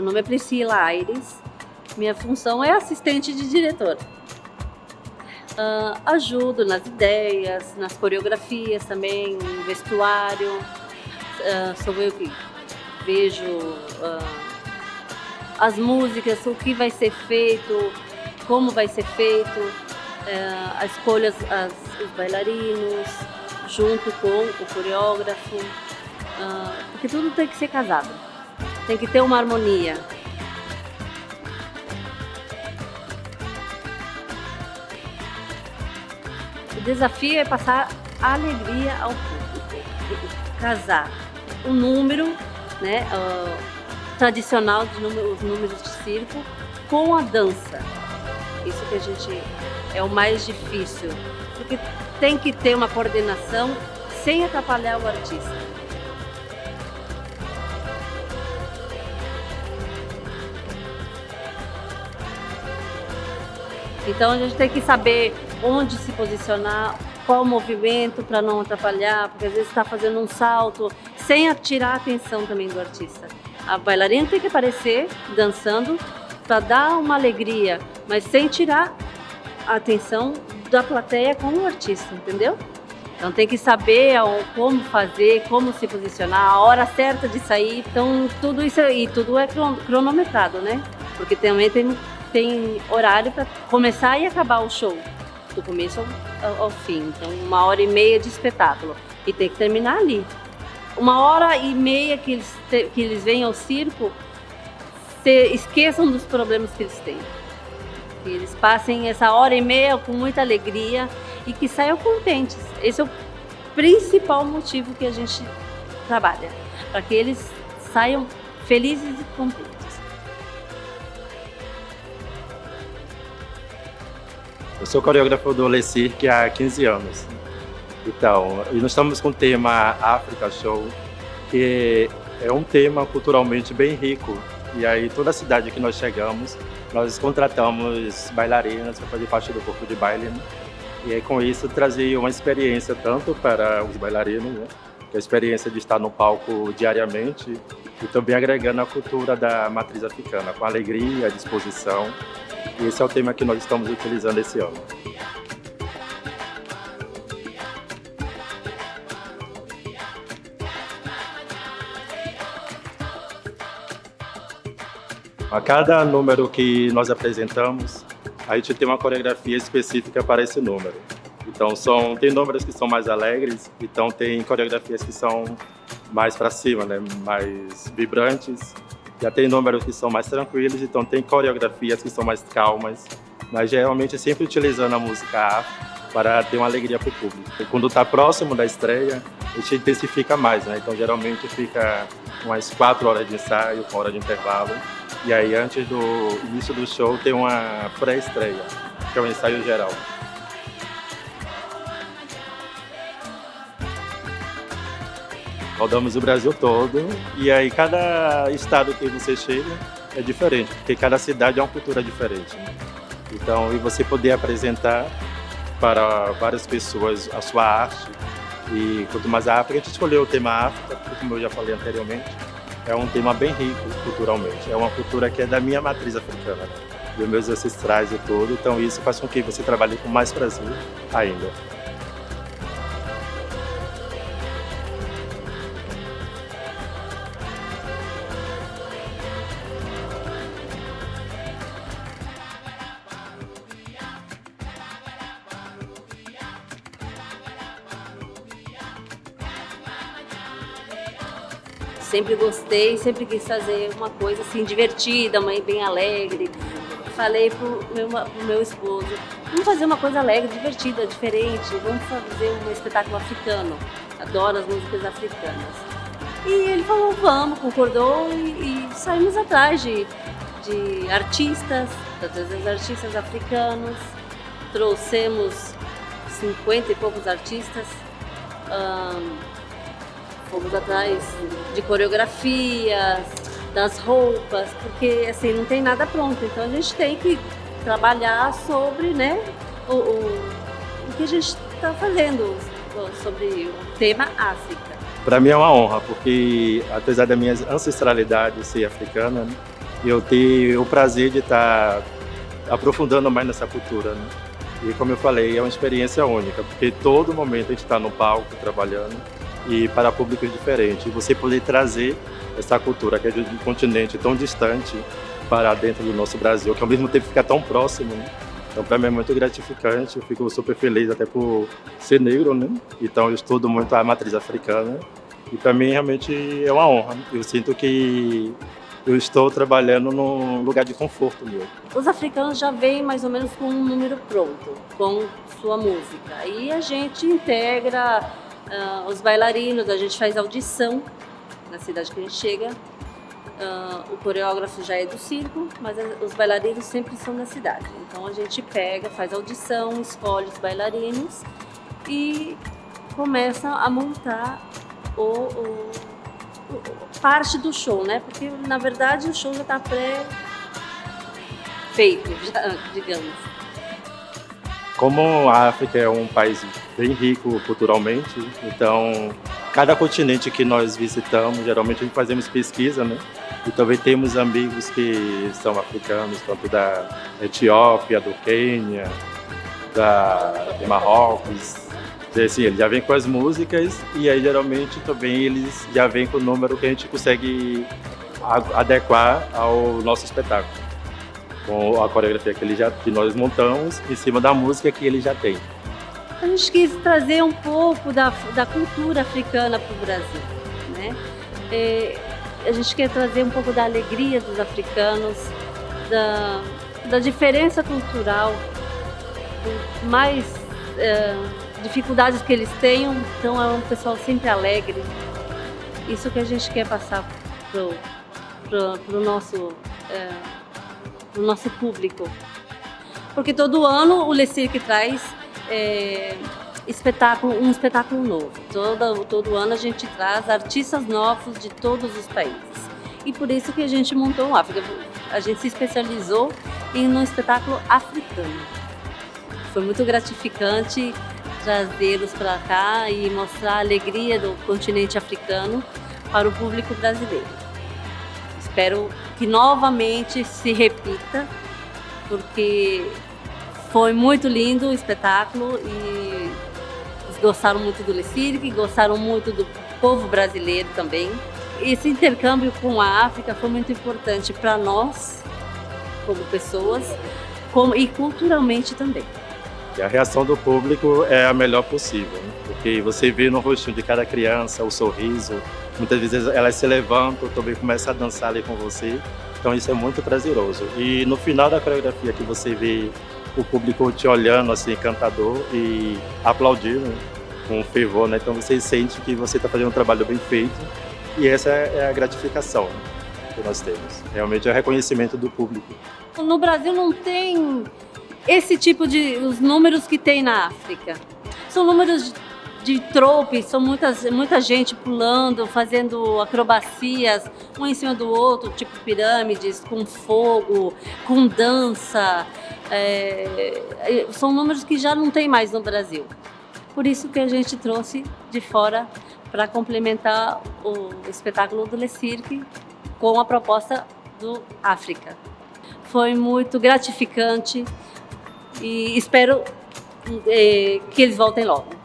nome é Priscila Aires. Minha função é assistente de diretor. Ajudo nas ideias, nas coreografias também, no vestuário. Sou eu que vejo as músicas, o que vai ser feito, como vai ser feito, a escolha os bailarinos, junto com o coreógrafo, porque tudo tem que ser casado, tem que ter uma harmonia. O desafio é passar alegria ao público, casar o número, né, tradicional, os números de circo, com a dança. Isso que a gente é o mais difícil, porque tem que ter uma coordenação sem atrapalhar o artista. Então a gente tem que saber onde se posicionar, qual o movimento para não atrapalhar, porque às vezes está fazendo um salto sem tirar a atenção também do artista. A bailarina tem que aparecer dançando para dar uma alegria, mas sem tirar a atenção da plateia com o artista, entendeu? Então tem que saber como fazer, como se posicionar, a hora certa de sair. Então tudo isso e tudo é cronometrado, né? Porque também tem horário para começar e acabar o show, do começo ao fim. Então 1h30 de espetáculo e tem que terminar ali. 1h30 que eles vêm ao circo, esqueçam dos problemas que eles têm. Que eles passem essa 1h30 com muita alegria e que saiam contentes. Esse é o principal motivo que a gente trabalha, para que eles saiam felizes e contentes. Eu sou coreógrafo do Le Cirque há 15 anos. Então, nós estamos com o tema África Show, que é um tema culturalmente bem rico. E aí, toda a cidade que nós chegamos, nós contratamos bailarinas para fazer parte do corpo de baile, né? E aí, com isso, trazer uma experiência tanto para os bailarinos, né? Que é a experiência de estar no palco diariamente, e também agregando a cultura da matriz africana, com alegria, disposição. E esse é o tema que nós estamos utilizando esse ano. A cada número que nós apresentamos, a gente tem uma coreografia específica para esse número. Então, tem números que são mais alegres, então tem coreografias que são mais para cima, né? Mais vibrantes. Já tem números que são mais tranquilos, então tem coreografias que são mais calmas, mas geralmente sempre utilizando a música afro para ter uma alegria para o público. E quando está próximo da estreia, a gente intensifica mais, né? Então geralmente fica umas 4 horas de ensaio, com hora de intervalo, e aí antes do início do show tem uma pré-estreia, que é o ensaio geral. Rodamos o Brasil todo, e aí cada estado que você chega é diferente, porque cada cidade é uma cultura diferente, né? Então, e você poder apresentar para várias pessoas a sua arte, e quanto mais a África, a gente escolheu o tema África, porque como eu já falei anteriormente, é um tema bem rico culturalmente, é uma cultura que é da minha matriz africana, né? Dos meus ancestrais e tudo, então isso faz com que você trabalhe com mais prazer ainda. Sempre gostei, sempre quis fazer uma coisa assim divertida, bem alegre. Falei pro meu esposo, vamos fazer uma coisa alegre, divertida, diferente, vamos fazer um espetáculo africano. Adoro as músicas africanas. E ele falou, vamos, concordou e saímos atrás de artistas, das artistas africanos. Trouxemos 50 e poucos artistas. Fomos atrás de coreografias, das roupas, porque assim não tem nada pronto, então a gente tem que trabalhar sobre, né, o que a gente está fazendo sobre o tema África. Para mim é uma honra, porque apesar da minha ancestralidade ser africana, né, e eu ter o prazer de estar aprofundando mais nessa cultura, né? E como eu falei, é uma experiência única, porque todo momento a gente está no palco trabalhando e para públicos diferentes. E você poder trazer essa cultura que é de um continente tão distante para dentro do nosso Brasil, que ao mesmo tempo fica tão próximo, né? Então, para mim é muito gratificante, eu fico super feliz até por ser negro, né? Então, eu estudo muito a matriz africana e para mim realmente é uma honra. Eu sinto que eu estou trabalhando num lugar de conforto meu. Os africanos já vêm mais ou menos com um número pronto, com sua música. E a gente integra os bailarinos, a gente faz audição na cidade que a gente chega. O coreógrafo já é do circo, mas os bailarinos sempre são da cidade. Então a gente pega, faz audição, escolhe os bailarinos e começa a montar parte do show, né? Porque na verdade o show já está pré-feito, digamos. Como a África é um país bem rico culturalmente, então cada continente que nós visitamos, geralmente a gente fazemos pesquisa, né? E também temos amigos que são africanos, tanto da Etiópia, do Quênia, de Marrocos. E, assim, eles já vêm com as músicas e aí geralmente também eles já vêm com o número que a gente consegue adequar ao nosso espetáculo, com a coreografia que nós montamos em cima da música que ele já tem. A gente quis trazer um pouco da cultura africana para o Brasil, né? A gente quer trazer um pouco da alegria dos africanos, da diferença cultural, mais dificuldades que eles tenham, então é um pessoal sempre alegre. Isso que a gente quer passar pro nosso público. Porque todo ano o Le Cirque traz um espetáculo novo. Todo ano a gente traz artistas novos de todos os países. E por isso que a gente montou o África. A gente se especializou em um espetáculo africano. Foi muito gratificante trazê-los para cá e mostrar a alegria do continente africano para o público brasileiro. Espero que novamente se repita, porque foi muito lindo o espetáculo e eles gostaram muito do Le Cirque, gostaram muito do povo brasileiro também. Esse intercâmbio com a África foi muito importante para nós, como pessoas, e culturalmente também. E a reação do público é a melhor possível, né? Porque você vê no rostinho de cada criança o sorriso, muitas vezes elas se levantam, também começam a dançar ali com você, então isso é muito prazeroso. E no final da coreografia que você vê o público te olhando assim, encantador e aplaudindo, né, com fervor, né? Então você sente que você está fazendo um trabalho bem feito e essa é a gratificação, né, que nós temos. Realmente é o reconhecimento do público. No Brasil não tem esse tipo os números que tem na África. São números de trope, são muita gente pulando, fazendo acrobacias, um em cima do outro, tipo pirâmides, com fogo, com dança. São números que já não tem mais no Brasil. Por isso que a gente trouxe de fora para complementar o espetáculo do Le Cirque com a proposta do África. Foi muito gratificante e espero que eles voltem logo.